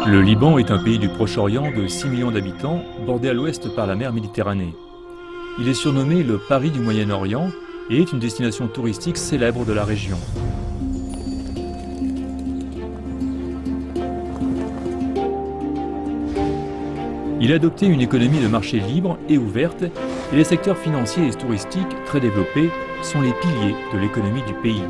Le Liban est un pays du Proche-Orient de 6 millions d'habitants, bordé à l'ouest par la mer Méditerranée. Il est surnommé le Paris du Moyen-Orient et est une destination touristique célèbre de la région. Il a adopté une économie de marché libre et ouverte, et les secteurs financiers et touristiques très développés sont les piliers de l'économie du pays.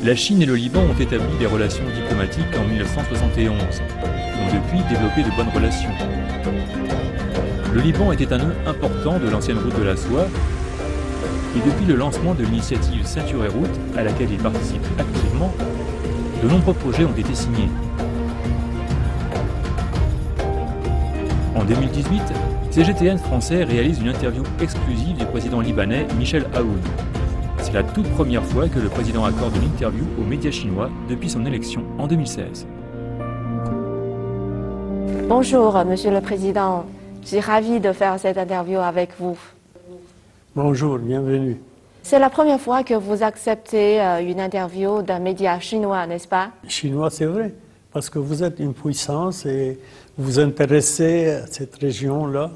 La Chine et le Liban ont établi des relations diplomatiques en 1971, ont depuis développé de bonnes relations. Le Liban était un nœud important de l'ancienne route de la soie, et depuis le lancement de l'initiative Ceinture et Route, à laquelle il participe activement, de nombreux projets ont été signés. En 2018, CGTN français réalise une interview exclusive du président libanais Michel Aoun. C'est la toute première fois que le président accorde une interview aux médias chinois depuis son élection en 2016. Bonjour, Monsieur le Président. Je suis ravie de faire cette interview avec vous. Bonjour, bienvenue. C'est la première fois que vous acceptez une interview d'un média chinois, n'est-ce pas? Chinois, c'est vrai, parce que vous êtes une puissance et vous vous intéressez à cette région-là.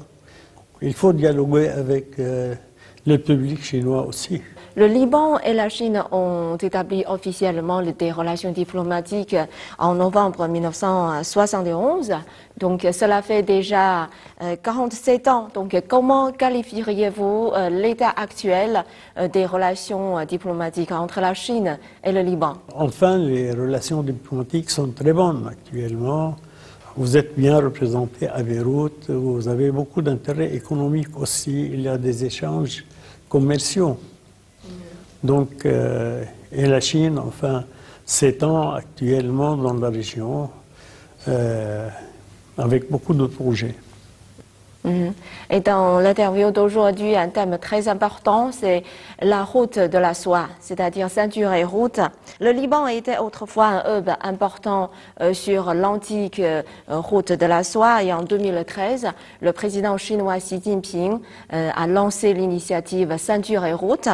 Il faut dialoguer avec le public chinois aussi. Le Liban et la Chine ont établi officiellement des relations diplomatiques en novembre 1971. Donc cela fait déjà 47 ans. Donc comment qualifieriez-vous l'état actuel des relations diplomatiques entre la Chine et le Liban? Enfin, les relations diplomatiques sont très bonnes actuellement. Vous êtes bien représenté à Beyrouth, vous avez beaucoup d'intérêts économiques aussi. Il y a des échanges commerciaux. Donc, et la Chine, enfin, s'étend actuellement dans la région avec beaucoup de projets. Et dans l'interview d'aujourd'hui, un thème très important, c'est la route de la soie, c'est-à-dire ceinture et route. Le Liban était autrefois un hub important sur l'antique route de la soie et en 2013, le président chinois Xi Jinping a lancé l'initiative Ceinture et route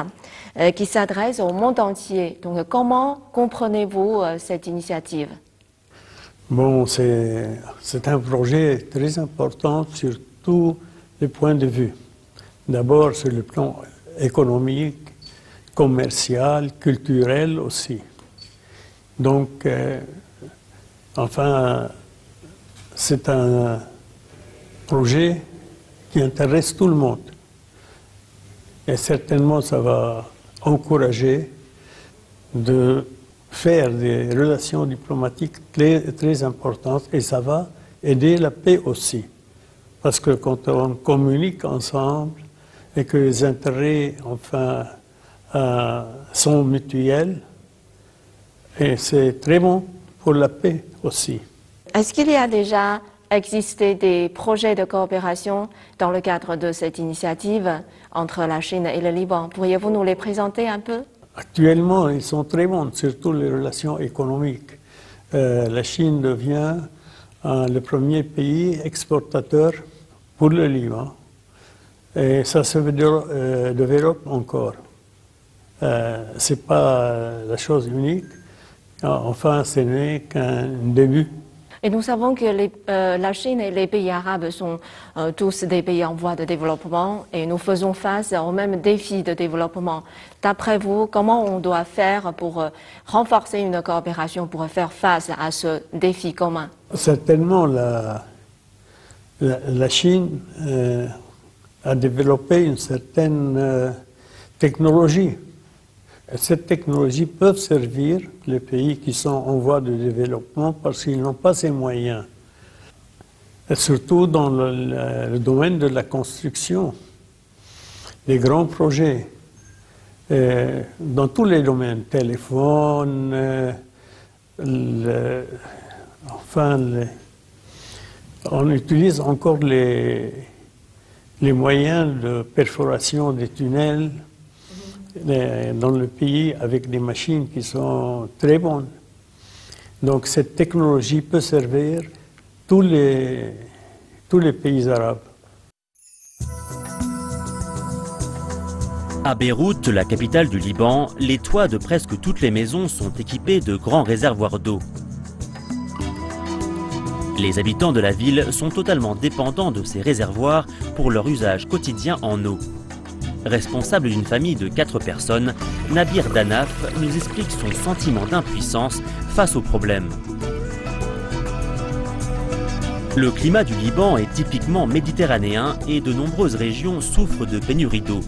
qui s'adresse au monde entier. Donc comment comprenez-vous cette initiative? Bon, c'est un projet très important sur tous les points de vue. D'abord sur le plan économique, commercial, culturel aussi. Donc, enfin, c'est un projet qui intéresse tout le monde. Et certainement, ça va encourager de faire des relations diplomatiques très importantes et ça va aider la paix aussi. Parce que quand on communique ensemble et que les intérêts, enfin, sont mutuels, et c'est très bon pour la paix aussi. Est-ce qu'il y a déjà existé des projets de coopération dans le cadre de cette initiative entre la Chine et le Liban? Pourriez-vous nous les présenter un peu? Actuellement, ils sont très bons, surtout les relations économiques. La Chine devient le premier pays exportateur pour le Liban. Et ça se développe encore. Ce n'est pas la chose unique. Enfin, ce n'est qu'un début. Et nous savons que la Chine et les pays arabes sont tous des pays en voie de développement et nous faisons face aux mêmes défis de développement. D'après vous, comment on doit faire pour renforcer une coopération pour faire face à ce défi commun? Certainement, la Chine a développé une certaine technologie. Cette technologie peut servir les pays qui sont en voie de développement parce qu'ils n'ont pas ces moyens. Et surtout dans le domaine de la construction, les grands projets, dans tous les domaines, téléphone, on utilise encore les moyens de perforation des tunnels dans le pays avec des machines qui sont très bonnes. Donc cette technologie peut servir tous les pays arabes. À Beyrouth, la capitale du Liban, les toits de presque toutes les maisons sont équipés de grands réservoirs d'eau. Les habitants de la ville sont totalement dépendants de ces réservoirs pour leur usage quotidien en eau. Responsable d'une famille de 4 personnes, Nabir Danaf nous explique son sentiment d'impuissance face aux problèmes. Le climat du Liban est typiquement méditerranéen et de nombreuses régions souffrent de pénurie d'eau.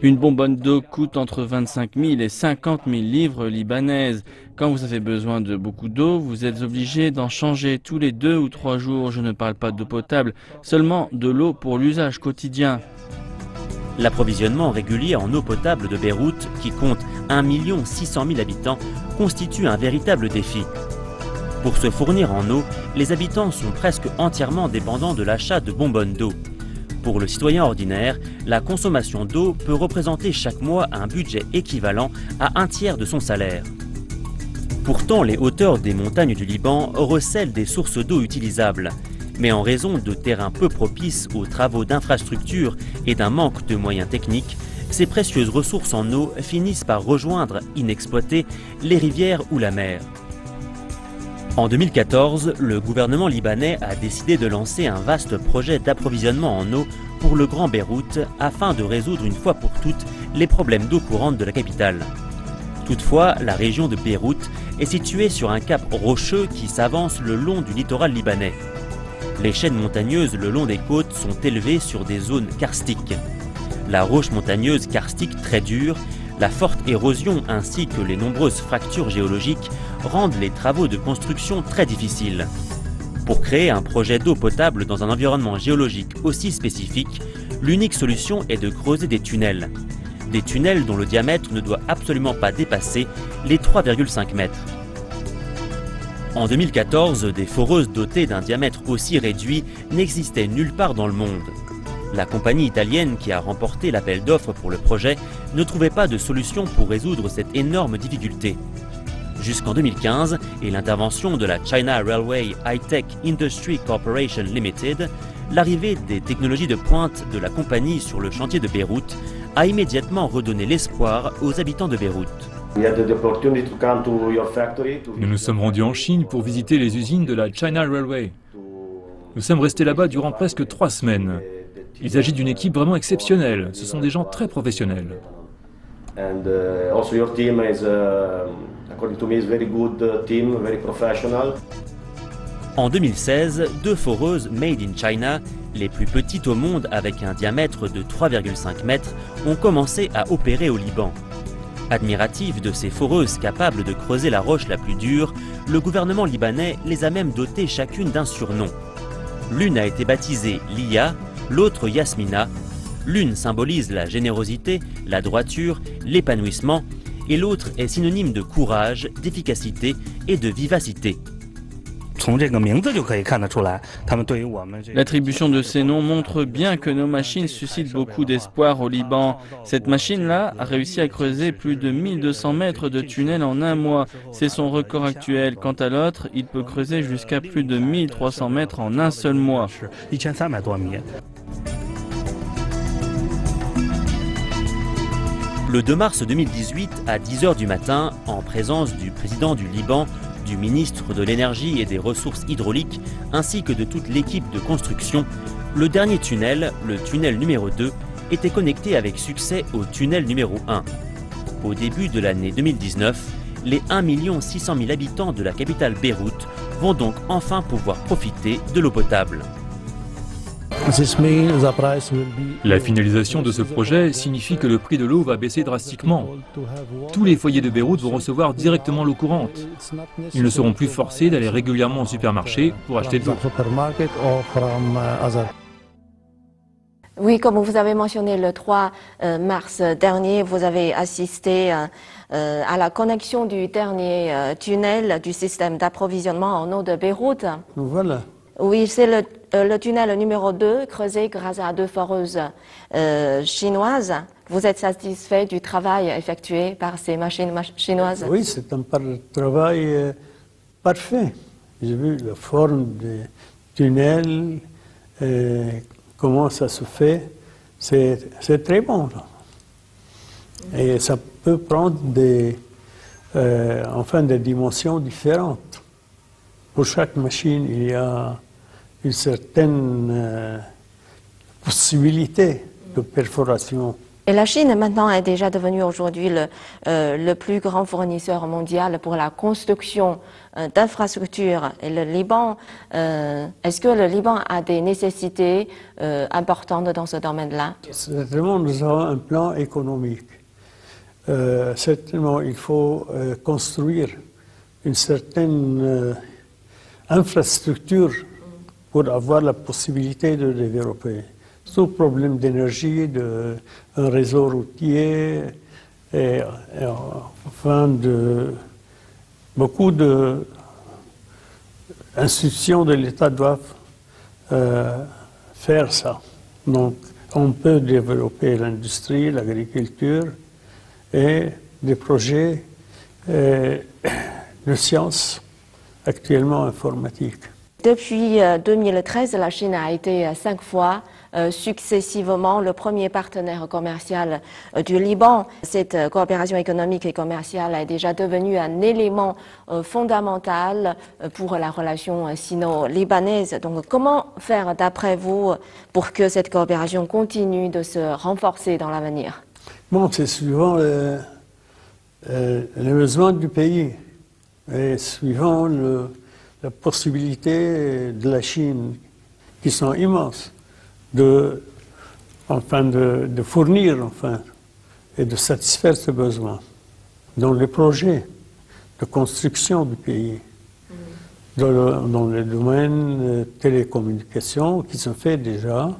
Une bonbonne d'eau coûte entre 25 000 et 50 000 livres libanaises. Quand vous avez besoin de beaucoup d'eau, vous êtes obligé d'en changer tous les 2 ou 3 jours. Je ne parle pas d'eau potable, seulement de l'eau pour l'usage quotidien. L'approvisionnement régulier en eau potable de Beyrouth, qui compte 1 600 000 habitants, constitue un véritable défi. Pour se fournir en eau, les habitants sont presque entièrement dépendants de l'achat de bonbonnes d'eau. Pour le citoyen ordinaire, la consommation d'eau peut représenter chaque mois un budget équivalent à 1/3 de son salaire. Pourtant, les hauteurs des montagnes du Liban recèlent des sources d'eau utilisables. Mais en raison de terrains peu propices aux travaux d'infrastructures et d'un manque de moyens techniques, ces précieuses ressources en eau finissent par rejoindre, inexploitées, les rivières ou la mer. En 2014, le gouvernement libanais a décidé de lancer un vaste projet d'approvisionnement en eau pour le Grand Beyrouth afin de résoudre une fois pour toutes les problèmes d'eau courante de la capitale. Toutefois, la région de Beyrouth est située sur un cap rocheux qui s'avance le long du littoral libanais. Les chaînes montagneuses le long des côtes sont élevées sur des zones karstiques. La roche montagneuse karstique très dure, la forte érosion ainsi que les nombreuses fractures géologiques rendent les travaux de construction très difficiles. Pour créer un projet d'eau potable dans un environnement géologique aussi spécifique, l'unique solution est de creuser des tunnels. Des tunnels dont le diamètre ne doit absolument pas dépasser les 3,5 mètres. En 2014, des foreuses dotées d'un diamètre aussi réduit n'existaient nulle part dans le monde. La compagnie italienne qui a remporté l'appel d'offres pour le projet ne trouvait pas de solution pour résoudre cette énorme difficulté. Jusqu'en 2015 et l'intervention de la China Railway High-Tech Industry Corporation Limited, l'arrivée des technologies de pointe de la compagnie sur le chantier de Beyrouth a immédiatement redonné l'espoir aux habitants de Beyrouth. Nous nous sommes rendus en Chine pour visiter les usines de la China Railway. Nous sommes restés là-bas durant presque 3 semaines. Il s'agit d'une équipe vraiment exceptionnelle. Ce sont des gens très professionnels. En 2016, 2 foreuses made in China, les plus petites au monde avec un diamètre de 3,5 mètres, ont commencé à opérer au Liban. Admiratif de ces foreuses capables de creuser la roche la plus dure, le gouvernement libanais les a même dotées chacune d'un surnom. L'une a été baptisée Lia, l'autre Yasmina. L'une symbolise la générosité, la droiture, l'épanouissement, et l'autre est synonyme de courage, d'efficacité et de vivacité. L'attribution de ces noms montre bien que nos machines suscitent beaucoup d'espoir au Liban. Cette machine-là a réussi à creuser plus de 1200 mètres de tunnel en 1 mois. C'est son record actuel. Quant à l'autre, il peut creuser jusqu'à plus de 1300 mètres en un seul mois. Le 2 mars 2018, à 10 h du matin, en présence du président du Liban, du ministre de l'Énergie et des Ressources hydrauliques, ainsi que de toute l'équipe de construction, le dernier tunnel, le tunnel numéro 2, était connecté avec succès au tunnel numéro 1. Au début de l'année 2019, les 1 600 000 habitants de la capitale Beyrouth vont donc enfin pouvoir profiter de l'eau potable. La finalisation de ce projet signifie que le prix de l'eau va baisser drastiquement. Tous les foyers de Beyrouth vont recevoir directement l'eau courante. Ils ne seront plus forcés d'aller régulièrement au supermarché pour acheter de l'eau. Oui, comme vous avez mentionné, le 3 mars dernier, vous avez assisté à la connexion du dernier tunnel du système d'approvisionnement en eau de Beyrouth. Voilà. Oui, c'est le tunnel numéro 2, creusé grâce à 2 foreuses chinoises. Vous êtes satisfait du travail effectué par ces machines chinoises? Oui, c'est un travail parfait. J'ai vu la forme du tunnel, comment ça se fait. C'est très bon. Et ça peut prendre des dimensions différentes. Pour chaque machine, il y a une certaine possibilité de perforation. Et la Chine maintenant est déjà devenue aujourd'hui le plus grand fournisseur mondial pour la construction d'infrastructures. Et le Liban, est-ce que le Liban a des nécessités importantes dans ce domaine-là? Certainement, nous avons un plan économique. Certainement, il faut construire une certaine infrastructure pour avoir la possibilité de développer. Tout problème d'énergie, un réseau routier, et enfin beaucoup d'institutions de l'État doivent faire ça. Donc, on peut développer l'industrie, l'agriculture et des projets de sciences, actuellement informatiques. Depuis 2013, la Chine a été 5 fois successivement le premier partenaire commercial du Liban. Cette coopération économique et commerciale est déjà devenue un élément fondamental pour la relation sino-libanaise. Donc, comment faire, d'après vous, pour que cette coopération continue de se renforcer dans l'avenir? Bon, c'est suivant les besoins du pays et suivant la possibilité de la Chine, qui sont immenses, de fournir et de satisfaire ses besoins dans les projets de construction du pays, dans le domaine télécommunications qui sont faits déjà,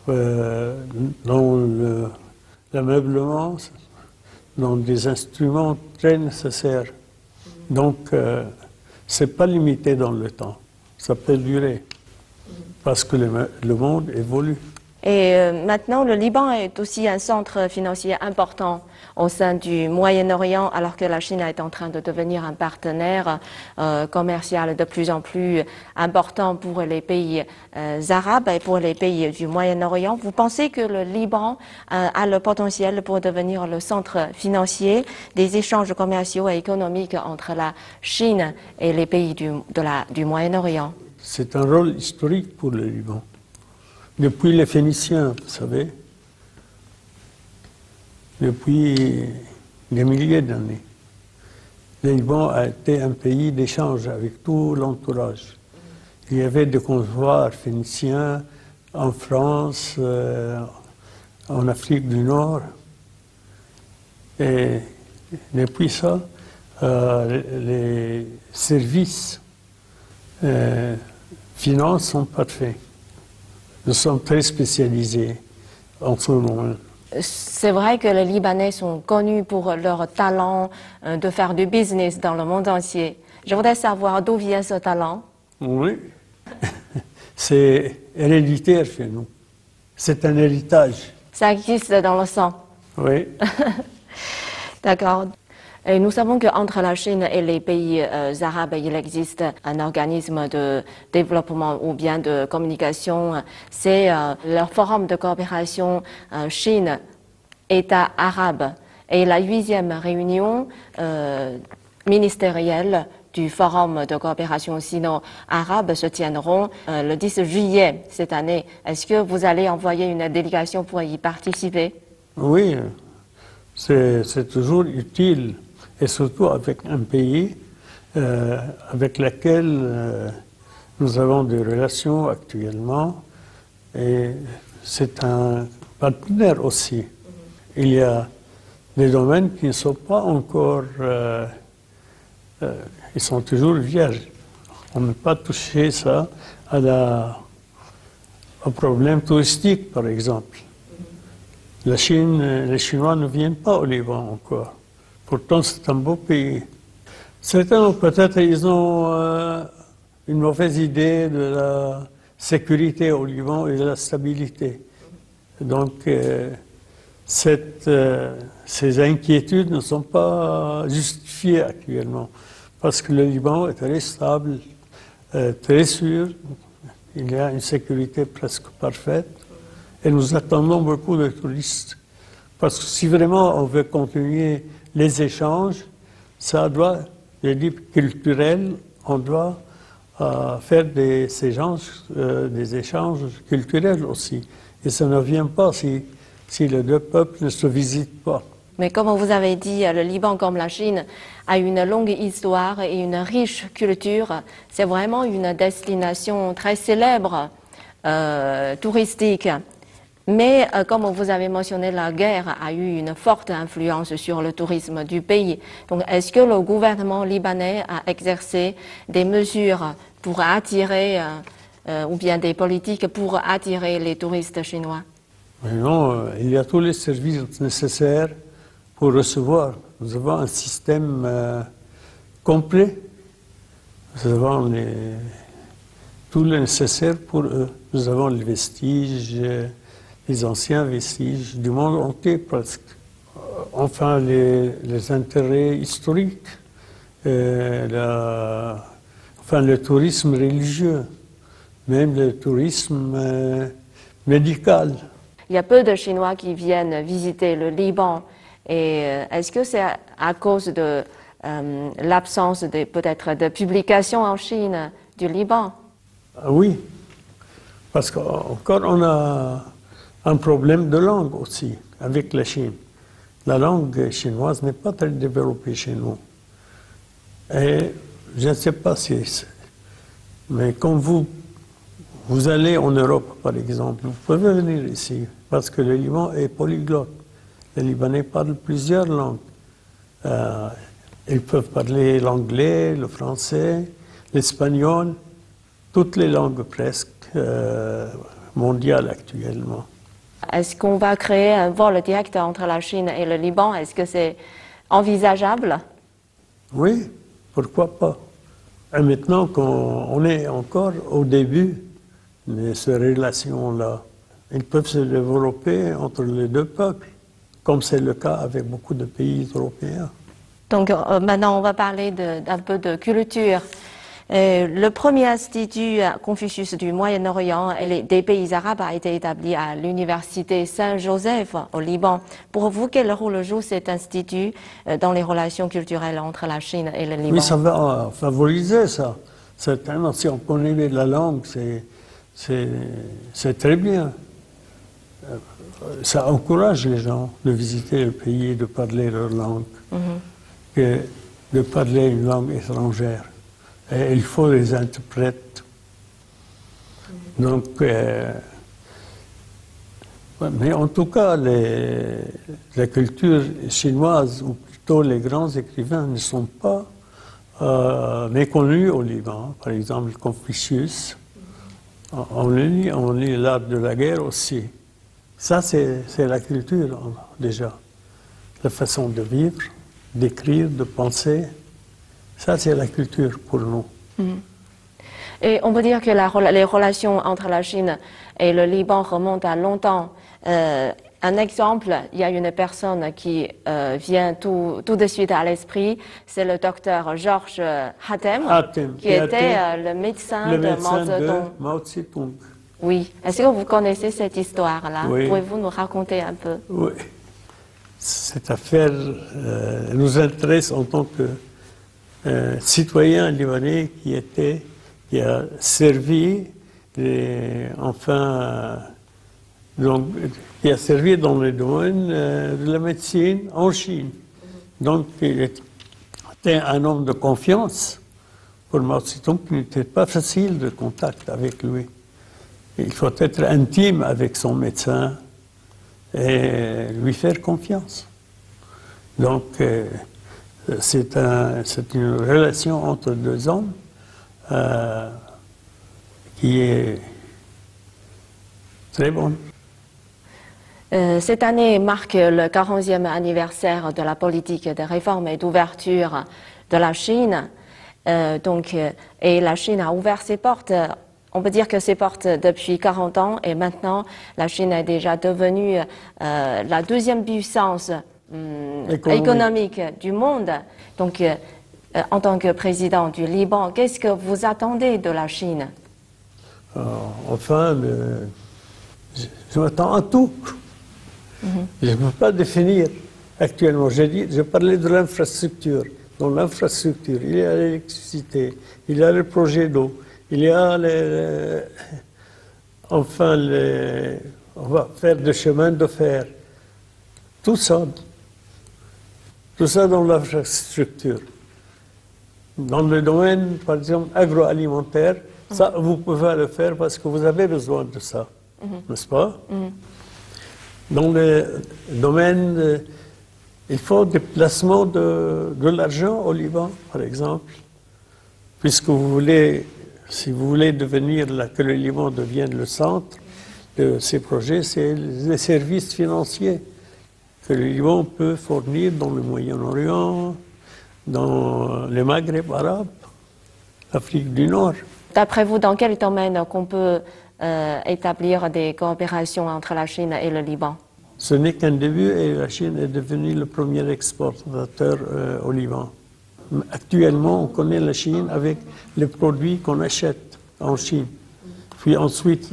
dans l'ameublement, dans des instruments très nécessaires. Donc, ce n'est pas limité dans le temps, ça peut durer, parce que le monde évolue. Et maintenant, le Liban est aussi un centre financier important au sein du Moyen-Orient, alors que la Chine est en train de devenir un partenaire commercial de plus en plus important pour les pays arabes et pour les pays du Moyen-Orient. Vous pensez que le Liban a le potentiel pour devenir le centre financier des échanges commerciaux et économiques entre la Chine et les pays du Moyen-Orient? C'est un rôle historique pour le Liban. Depuis les Phéniciens, vous savez, depuis des milliers d'années, le Liban a été un pays d'échange avec tout l'entourage. Il y avait des convois phéniciens en France, en Afrique du Nord. Et depuis ça, les services finances sont parfaits. Nous sommes très spécialisés en ce moment. C'est vrai que les Libanais sont connus pour leur talent de faire du business dans le monde entier. Je voudrais savoir d'où vient ce talent. Oui, c'est héréditaire chez nous. C'est un héritage. Ça existe dans le sang. Oui. D'accord. Et nous savons qu'entre la Chine et les pays arabes, il existe un organisme de développement ou bien de communication. C'est le Forum de coopération Chine-État arabe. Et la 8e réunion ministérielle du Forum de coopération sino-arabe se tiendront le 10 juillet cette année. Est-ce que vous allez envoyer une délégation pour y participer? Oui, c'est toujours utile. Et surtout avec un pays avec lequel nous avons des relations actuellement. Et c'est un partenaire aussi. Il y a des domaines qui ne sont pas encore... ils sont toujours vierges. On n'a pas touché ça au problème touristique, par exemple. La Chine, les Chinois ne viennent pas au Liban encore. Pourtant, c'est un beau pays. Certains, peut-être, ils ont une mauvaise idée de la sécurité au Liban et de la stabilité. Donc, ces inquiétudes ne sont pas justifiées actuellement, parce que le Liban est très stable, très sûr. Il y a une sécurité presque parfaite. Et nous attendons beaucoup de touristes Parce que si vraiment on veut continuer les échanges, ça doit, les livres culturels, on doit faire des échanges culturels aussi. Et ça ne vient pas si les deux peuples ne se visitent pas. Mais comme vous avez dit, le Liban, comme la Chine, a une longue histoire et une riche culture. C'est vraiment une destination très célèbre, touristique. Mais comme vous avez mentionné, la guerre a eu une forte influence sur le tourisme du pays. Donc, est-ce que le gouvernement libanais a exercé des mesures pour attirer, ou bien des politiques pour attirer les touristes chinois? Mais non, il y a tous les services nécessaires pour recevoir. Nous avons un système complet. Nous avons tout le nécessaire pour eux. Nous avons les vestiges, les anciens vestiges du monde entier presque. Enfin, les intérêts historiques, enfin le tourisme religieux, même le tourisme médical. Il y a peu de Chinois qui viennent visiter le Liban. Et est-ce que c'est à cause de l'absence peut-être de publications en Chine du Liban? Oui, parce qu'encore on a un problème de langue aussi avec la Chine. La langue chinoise n'est pas très développée chez nous. Et je ne sais pas si... Mais quand vous allez en Europe, par exemple, vous pouvez venir ici, parce que le Liban est polyglotte. Les Libanais parlent plusieurs langues. Ils peuvent parler l'anglais, le français, l'espagnol, toutes les langues presque mondiales actuellement. Est-ce qu'on va créer un vol direct entre la Chine et le Liban? Est-ce que c'est envisageable? Oui, pourquoi pas. Et maintenant qu'on est encore au début de ces relations-là, ils peuvent se développer entre les deux peuples, comme c'est le cas avec beaucoup de pays européens. Donc maintenant, on va parler d'un peu de culture. Le premier institut Confucius du Moyen-Orient et des pays arabes a été établi à l'université Saint-Joseph au Liban. Pour vous, quel rôle joue cet institut dans les relations culturelles entre la Chine et le Liban? Oui, ça va favoriser ça. Certainement, si on connaît la langue, c'est très bien. Ça encourage les gens de visiter le pays et de parler leur langue, que de parler une langue étrangère. Et il faut les interprètes. Donc, mais en tout cas, la culture chinoise, ou plutôt les grands écrivains, ne sont pas méconnus au Liban. Par exemple, Confucius, on lit l'art de la guerre aussi. Ça, c'est la culture, déjà. La façon de vivre, d'écrire, de penser. Ça, c'est la culture pour nous. Et on peut dire que les relations entre la Chine et le Liban remontent à longtemps. Un exemple, il y a une personne qui vient tout de suite à l'esprit, c'est le docteur Georges Hatem, qui était le médecin de Mao Tse-tung. Oui. Est-ce que vous connaissez cette histoire-là? Oui. Pouvez-vous nous raconter un peu? Oui. Cette affaire nous intéresse en tant que citoyen libanais qui a servi, qui a servi dans le domaine de la médecine en Chine. Donc, il était un homme de confiance pour Mao Tse-tung, qui n'était pas facile de contact avec lui. Il faut être intime avec son médecin et lui faire confiance. Donc, c'est une relation entre deux hommes qui est très bonne. Cette année marque le 40e anniversaire de la politique de réforme et d'ouverture de la Chine. Et la Chine a ouvert ses portes. On peut dire que ses portes depuis 40 ans et maintenant la Chine est déjà devenue la deuxième puissance économique du monde. Donc, en tant que président du Liban, qu'est-ce que vous attendez de la Chine? Enfin, je m'attends à tout. Je ne peux pas définir actuellement. Je parlais de l'infrastructure. Dans l'infrastructure, il y a l'électricité, il y a le projet d'eau, il y a on va faire des chemins de fer. Tout ça dans l'infrastructure. Dans le domaine, par exemple, agroalimentaire, ça, vous pouvez le faire parce que vous avez besoin de ça, n'est-ce pas? Dans le domaine, il faut des placements de l'argent au Liban, par exemple, puisque si vous voulez que le Liban devienne le centre de ces projets, c'est les services financiers que le Liban peut fournir dans le Moyen-Orient, dans le Maghreb arabe, l'Afrique du Nord. D'après vous, dans quel domaine qu'on peut établir des coopérations entre la Chine et le Liban? Ce n'est qu'un début et la Chine est devenue le premier exportateur au Liban. Actuellement, on connaît la Chine avec les produits qu'on achète en Chine. Puis ensuite,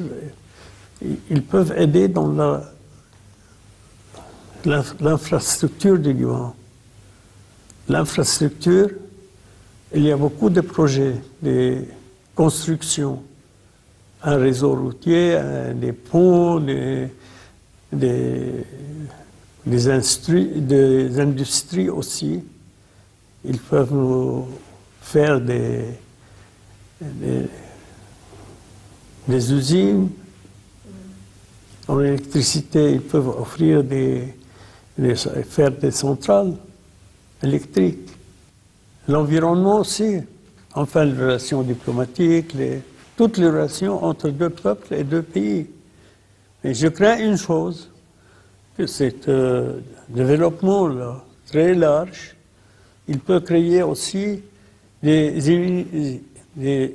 ils peuvent aider dans l'infrastructure du Liban. L'infrastructure, il y a beaucoup de projets, des constructions, un réseau routier, des ponts, des industries aussi. Ils peuvent nous faire des usines. En électricité, ils peuvent offrir faire des centrales électriques. L'environnement aussi. Enfin, les relations diplomatiques, toutes les relations entre deux peuples et deux pays. Et je crains une chose, que cet développement-là, très large, il peut créer aussi des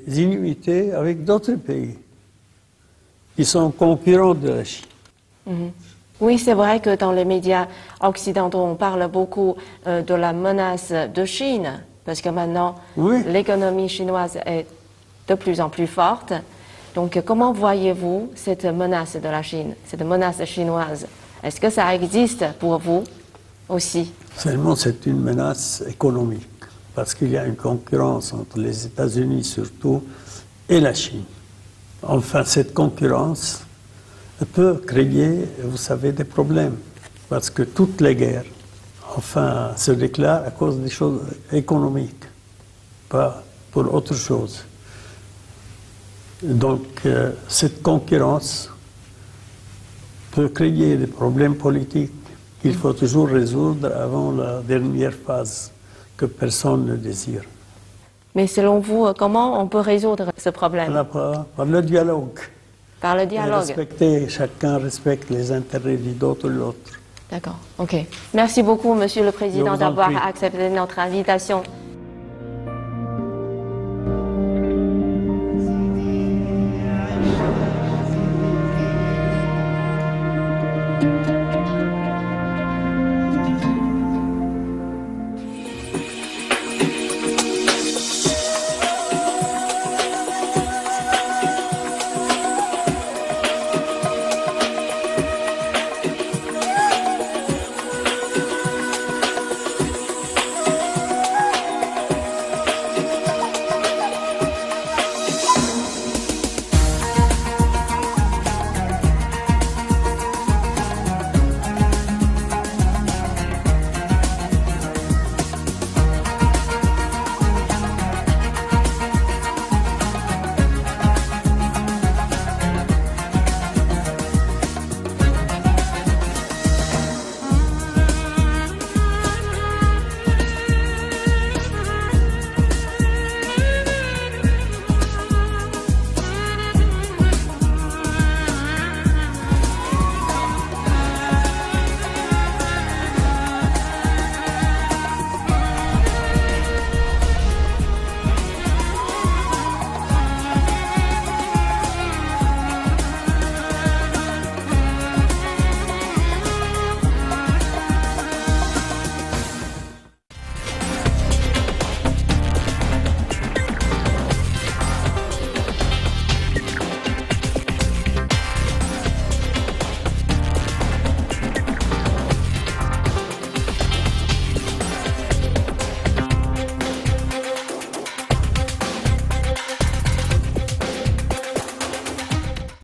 inimités avec d'autres pays qui sont concurrents de la Chine. Oui, c'est vrai que dans les médias occidentaux, on parle beaucoup de la menace de Chine, parce que maintenant, l'économie chinoise est de plus en plus forte. Donc, comment voyez-vous cette menace de la Chine, cette menace chinoise? Est-ce que ça existe pour vous aussi? Seulement, c'est une menace économique, parce qu'il y a une concurrence entre les États-Unis surtout et la Chine. Enfin, cette concurrence peut créer, vous savez, des problèmes, parce que toutes les guerres, enfin, se déclarent à cause des choses économiques, pas pour autre chose. Donc, cette concurrence peut créer des problèmes politiques qu'il faut toujours résoudre avant la dernière phase que personne ne désire. Mais selon vous, comment on peut résoudre ce problème? Par le dialogue. Par le dialogue. Chacun respecte les intérêts de l'autre ou l'autre. D'accord, ok. Merci beaucoup, Monsieur le Président, d'avoir accepté notre invitation.